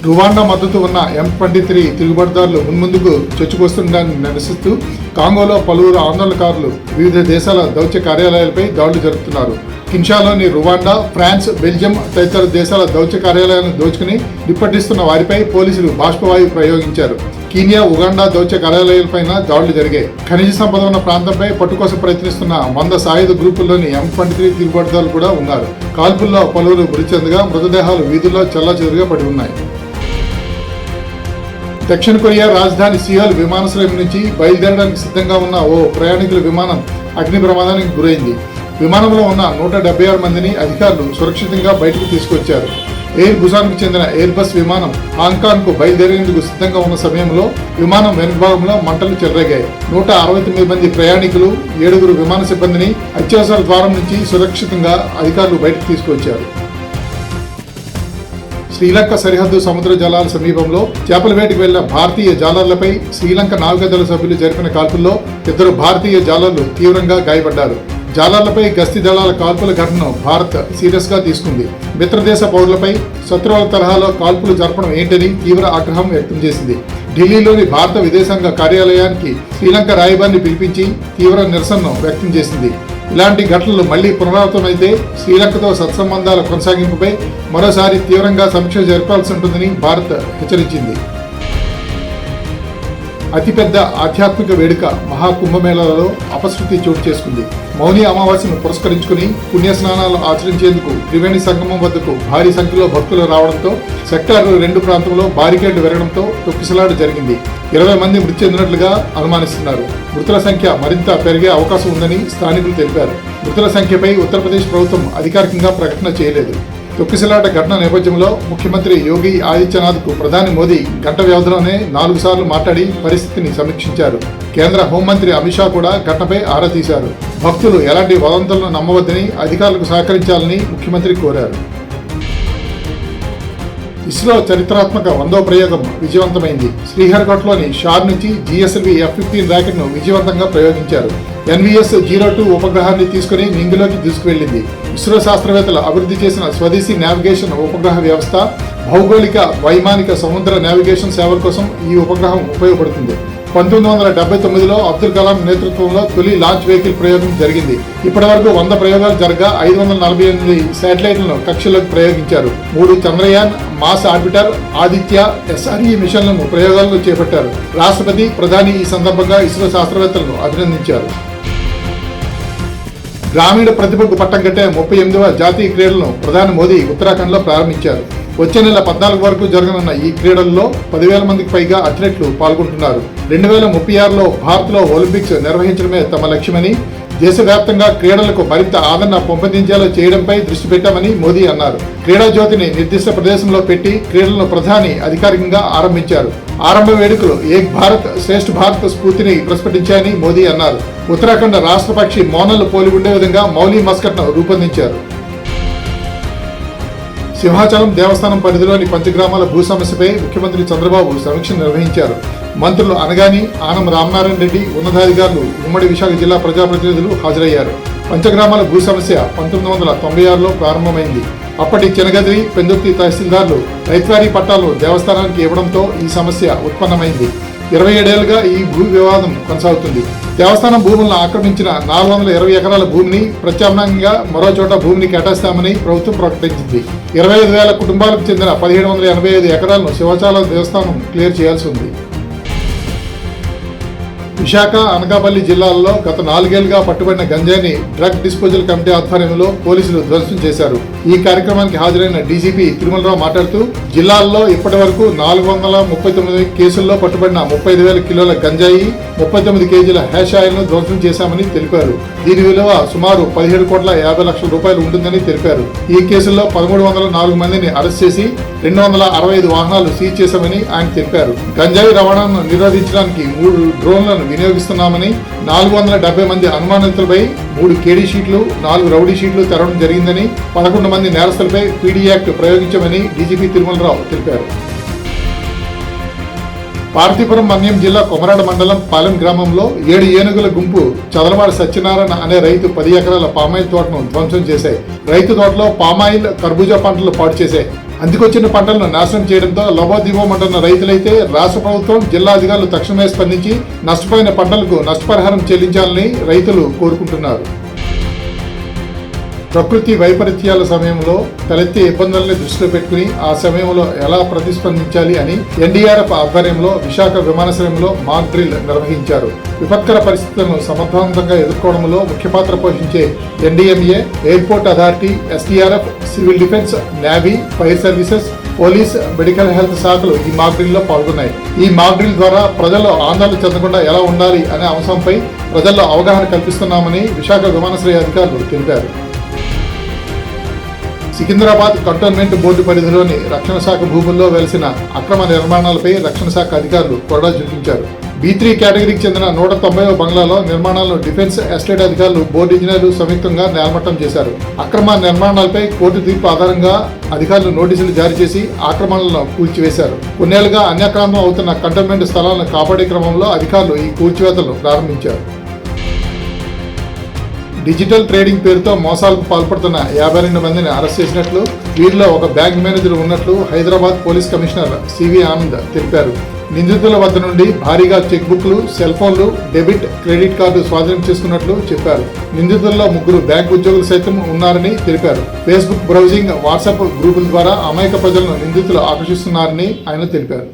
Rwanda మద్దతు ఉన్న M23 తిరుగుబాటుదారులు మున్ముందుకు చొచ్చుకొస్తుండడాన్ని నిరసిస్తూ కాంగోలో పలువురు ఆందోళనకారులు వివిధ దేశాల దౌత్య కార్యాలయాలపై దాడులు జరుపుతున్నారు. కిన్షాలోని రువాండా, ఫ్రాన్స్, బెల్జియం తదితర దేశాల దౌత్య కార్యాలయాలను దోచుకుని నిప్పటిస్తున్న వారిపై పోలీసులు బాష్పవాయువు ప్రయోగించారు. కీనియా, ఉగాండా దౌత్య కార్యాలయాలపైన దాడులు జరిగాయి. ఖనిజ సంపద ఉన్న ప్రాంతంపై పట్టుకోసం ప్రయత్నిస్తున్న 100 సాయుధ గ్రూపుల్లోని M23 తిరుగుబాటుదారులు కూడా ఉన్నారు. కాల్పుల్లో పలువురు మృతి చెందగా మృతదేహాలు వీధుల్లో చెల్లాచెదురుగా పడి ఉన్నాయి. దక్షిణ కొరియా రాజధాని సియోల్ విమానాశ్రయం నుంచి బయలుదేరడానికి సిద్ధంగా ఉన్న ఓ ప్రయాణికుల విమానం అగ్ని ప్రమాదానికి గురైంది. విమానంలో ఉన్న 176 మందిని అధికారులు సురక్షితంగా బయటకు తీసుకొచ్చారు. ఎయిర్ బుసాన్కు చెందిన ఎయిర్ బస్ విమానం హాంకాంగ్కు బయలుదేరేందుకు సిద్ధంగా ఉన్న సమయంలో విమానం వెనుకభాగంలో మంటలు చెలరేగాయి. 169 మంది ప్రయాణికులు, 7 విమాన సిబ్బందిని అత్యవసర ద్వారం నుంచి సురక్షితంగా అధికారులు బయటకు తీసుకొచ్చారు. శ్రీలంక సరిహద్దు సముద్ర జలాల సమీపంలో చేపల వేటకు వెళ్లిన భారతీయ జాలర్లపై శ్రీలంక నావికాదళ సభ్యులు జరిపిన కాల్పుల్లో 2 భారతీయ జాలర్లు తీవ్రంగా గాయపడ్డారు. జాలర్లపై గస్తీ దళాల కాల్పుల ఘటనను భారత్ సీరియస్ గా తీసుకుంది. మిత్రదేశ పౌరులపై శత్రువుల తరహాలో కాల్పులు జరపడం ఏంటని తీవ్ర ఆగ్రహం వ్యక్తం చేసింది. ఢిల్లీలోని భారత విదేశాంగ కార్యాలయానికి శ్రీలంక రాయబారిని పిలిపించి తీవ్ర నిరసనను వ్యక్తం చేసింది. ఇలాంటి ఘటనలు మళ్లీ పునరావృతమైతే శ్రీలంకతో సత్సంబంధాల కొనసాగింపుపై మరోసారి తీవ్రంగా సమీక్ష జరపాల్సి ఉంటుందని భారత్ హెచ్చరించింది. అతిపెద్ద ఆధ్యాత్మిక వేడుక మహాకుంభమేళాలో అపశృతి చోటు చేసుకుంది. మౌని అమావాస్యను పురస్కరించుకుని పుణ్యస్నానాలు ఆచరించేందుకు త్రివేణి సంగమం వద్దకు భారీ సంఖ్యలో భక్తులు రావడంతో సెక్టార్ 2 ప్రాంతంలో బారికేడ్లు వెరగడంతో తొక్కిసలాట జరిగింది. 20 మంది మృతి చెందినట్లుగా అనుమానిస్తున్నారు. మృతుల సంఖ్య మరింత పెరిగే అవకాశం ఉందని స్థానికులు తెలిపారు. మృతుల సంఖ్యపై ఉత్తరప్రదేశ్ ప్రభుత్వం అధికారికంగా ప్రకటన చేయలేదు. తొక్కిసలాట ఘటన నేపథ్యంలో ముఖ్యమంత్రి యోగి ఆదిత్యనాథ్కు ప్రధాని మోదీ గంట వ్యవధిలోనే 4 సార్లు మాట్లాడి పరిస్థితిని సమీక్షించారు. కేంద్ర హోంమంత్రి అమిత్ షా కూడా ఘటనపై ఆరా తీశారు. భక్తులు ఎలాంటి వదంతులను నమ్మవద్దని అధికారులకు సహకరించాలని ముఖ్యమంత్రి కోరారు. ఇస్రో చరిత్రాత్మక 100వ ప్రయోగం విజయవంతమైంది. శ్రీహరికోటలోని షార్ నుంచి GSLV F-15 రాకెట్ను విజయవంతంగా ప్రయోగించారు. NVS-02 ఉపగ్రహాన్ని తీసుకుని నింగిలోకి దూసుకువెళ్లింది. ఇస్రో శాస్త్రవేత్తలు అభివృద్ధి చేసిన స్వదేశీ నావిగేషన్ ఉపగ్రహ వ్యవస్థ భౌగోళిక, వైమానిక, సముద్ర నావిగేషన్ సేవల కోసం ఈ ఉపగ్రహం ఉపయోగపడుతుంది. 1979లో అబ్దుల్ కలాం నేతృత్వంలో తొలి లాంచ్ వెహికల్ ప్రయోగం జరిగింది. ఇప్పటి వరకు 100 ప్రయోగాలు జరగా 548 శాటిలైట్లను కక్షలోకి ప్రయోగించారు. 3 Chandrayaan, Mars orbiter, Aditya, SRE మిషన్లను ప్రయోగాలను చేపట్టారు. రాష్ట్రపతి, ప్రధాని ఈ సందర్భంగా ఇస్రో శాస్త్రవేత్తలను అభినందించారు. గ్రామీణ ప్రతిభకు పట్టం కట్టే 38వ జాతీయ క్రీడలను ప్రధాని మోదీ ఉత్తరాఖండ్లో ప్రారంభించారు. వచ్చే నెల 14 వరకు జరగనున్న ఈ క్రీడల్లో 10,000 మందికి పైగా అథ్లెట్లు పాల్గొంటున్నారు. 2036లో భారత్లో ఒలింపిక్స్ నిర్వహించడమే తమ లక్ష్యమని, దేశవ్యాప్తంగా క్రీడలకు మరింత ఆదరణ పెంపొందించేలా చేయడంపై దృష్టి పెట్టామని మోదీ అన్నారు. క్రీడా జ్యోతిని నిర్దిష్ట ప్రదేశంలో పెట్టి క్రీడలను ప్రధాని అధికారికంగా ఆరంభించారు. ఆరంభ వేడుకలు ఏక్ భారత్ శ్రేష్ఠ భారత్ స్ఫూర్తిని ప్రస్ఫుటించాయని మోదీ అన్నారు. ఉత్తరాఖండ్ రాష్ట్ర పక్షి మోనల్ పోలి ఉండే విధంగా మౌలి మస్కట్ను రూపొందించారు. సింహాచలం దేవస్థానం పరిధిలోని పంచగ్రామాల భూ సమస్యపై ముఖ్యమంత్రి చంద్రబాబు సమీక్ష నిర్వహించారు. మంత్రులు అనగాని, ఆనం రామనారాయణ రెడ్డి, ఉన్నతాధికారులు, ఉమ్మడి విశాఖ జిల్లా ప్రజాప్రతినిధులు హాజరయ్యారు. పంచగ్రామాల భూ సమస్య 1996లో ప్రారంభమైంది. అప్పటి చెనగదిరి, పెందుర్తి తహసీల్దార్లు రైతువారీ పట్టాలు దేవస్థానానికి ఇవ్వడంతో ఈ సమస్య ఉత్పన్నమైంది. 27 ఏళ్లుగా ఈ భూ వివాదం కొనసాగుతుంది. దేవస్థానం భూములను ఆక్రమించిన 420 ఎకరాల భూమిని ప్రత్యామ్నాయంగా మరో చోట భూమిని కేటాయిస్తామని ప్రభుత్వం ప్రకటించింది. 25,000 కుటుంబాలకు చెందిన 1785 ఎకరాలను సింహాచలం దేవస్థానం క్లియర్ చేయాల్సి ఉంది. విశాఖ, అనకాపల్లి జిల్లాల్లో గత 4 ఏళ్లుగా పట్టుబడిన గంజాయిని డ్రగ్ డిస్పోజల్ కమిటీ ఆధ్వర్యంలో పోలీసులు ధ్వంసం చేశారు. ఈ కార్యక్రమానికి హాజరైన డీజీపీ తిరుమలరావు మాట్లాడుతూ, జిల్లాల్లో ఇప్పటి వరకు 439 కేసుల్లో పట్టుబడిన 35,000 కిలోల గంజాయి, 39 కేజీల హ్యాష్ ఆయిల్ను ధ్వంసం చేశామని తెలిపారు. దీని విలువ సుమారు 17,50,00,000 రూపాయలు ఉంటుందని తెలిపారు. ఈ కేసుల్లో 1,304 మందిని అరెస్ట్ చేసి 265 వాహనాలు సీజ్ చేశామని ఆయన తెలిపారు. గంజాయి రవాణాను నిరోధించడానికి 3 డ్రోన్లను వినియోగిస్తున్నామని, 470 మంది అనుమానితులపై 3 కేడీ షీట్లు, 4 రౌడీ షీట్లు తెరవడం జరిగిందని, 11 మంది నేరస్తులపై పీడీ యాక్ట్ ప్రయోగించామని డీజీపీ తిరుమలరావు తెలిపారు. పార్తీపురం మన్యం జిల్లా కొమరాడ మండలం పాలెం గ్రామంలో 7 ఏనుగుల గుంపు చదలవాడ సత్యనారాయణ అనే రైతు 10 ఎకరాల పామాయిల్ తోటను ధ్వంసం చేశాయి. రైతు తోటలో పామాయిల్, కర్బూజా పంటలు పాడు చేశాయి. అందుకొచ్చిన పంటలను నాశనం చేయడంతో లబోదిబోమంటున్న రైతులైతే రాష్ట్ర ప్రభుత్వం, జిల్లా అధికారులు తక్షణమే స్పందించి నష్టపోయిన పంటలకు నష్టపరిహారం చెల్లించాలని రైతులు కోరుకుంటున్నారు. ప్రకృతి వైపరీత్యాల సమయంలో తలెత్తే ఇబ్బందుల్ని దృష్టిలో పెట్టుకుని ఆ సమయంలో ఎలా ప్రతిస్పందించాలి అని ఎన్డీఆర్ఎఫ్ ఆధ్వర్యంలో విశాఖ విమానాశ్రయంలో మాక్ డ్రిల్ నిర్వహించారు. విపత్కర పరిస్థితులను సమర్థవంతంగా ఎదుర్కోవడంలో ముఖ్య పాత్ర పోషించే NDMA, airport authority, SDRF, civil defence, navy, fire services, police, medical health శాఖలు ఈ మాక్ డ్రిల్ లో పాల్గొన్నాయి. ఈ మాక్ డ్రిల్ ద్వారా ప్రజలు ఆందోళన చెందకుండా ఎలా ఉండాలి అనే అంశంపై ప్రజల్లో అవగాహన కల్పిస్తున్నామని విశాఖ విమానాశ్రయ అధికారులు తెలిపారు. సికింద్రాబాద్ కంటోన్మెంట్ బోర్డు పరిధిలోని రక్షణ శాఖ భూముల్లో వెలిసిన అక్రమ నిర్మాణాలపై రక్షణ శాఖ అధికారులు కొరడా చూపించారు. B3 కేటగిరీకి చెందిన 190వ బంగ్లాలో నిర్మాణాలను డిఫెన్స్ ఎస్టేట్ అధికారులు, బోర్డు ఇంజనీర్లు సంయుక్తంగా నేలమట్టం చేశారు. అక్రమ నిర్మాణాలపై కోర్టు తీర్పు ఆధారంగా అధికారులు నోటీసులు జారీ చేసి ఆక్రమణలను కూల్చివేశారు. కొన్నేళ్లుగా అన్యాక్రాంతం అవుతున్న కంటోన్మెంట్ స్థలాలను కాపాడే క్రమంలో అధికారులు ఈ కూల్చివేతలను ప్రారంభించారు. డిజిటల్ ట్రేడింగ్ పేరుతో మోసాలకు పాల్పడుతున్న 52 మందిని అరెస్ట్ చేసినట్లు, వీరిలో ఒక బ్యాంక్ మేనేజర్ ఉన్నట్లు Hyderabad police commissioner CV Anand తెలిపారు. నిందితుల వద్ద నుండి భారీగా చెక్ బుక్లు, సెల్ ఫోన్లు, డెబిట్, క్రెడిట్ కార్డు స్వాధీనం చేసుకున్నట్లు చెప్పారు. నిందితుల్లో 3 బ్యాంక్ ఉద్యోగులు సైతం ఉన్నారని తెలిపారు. ఫేస్బుక్ బ్రౌజింగ్, వాట్సాప్ గ్రూపుల ద్వారా అమాయక ప్రజలను నిందితులు ఆకర్షిస్తున్నారని ఆయన తెలిపారు.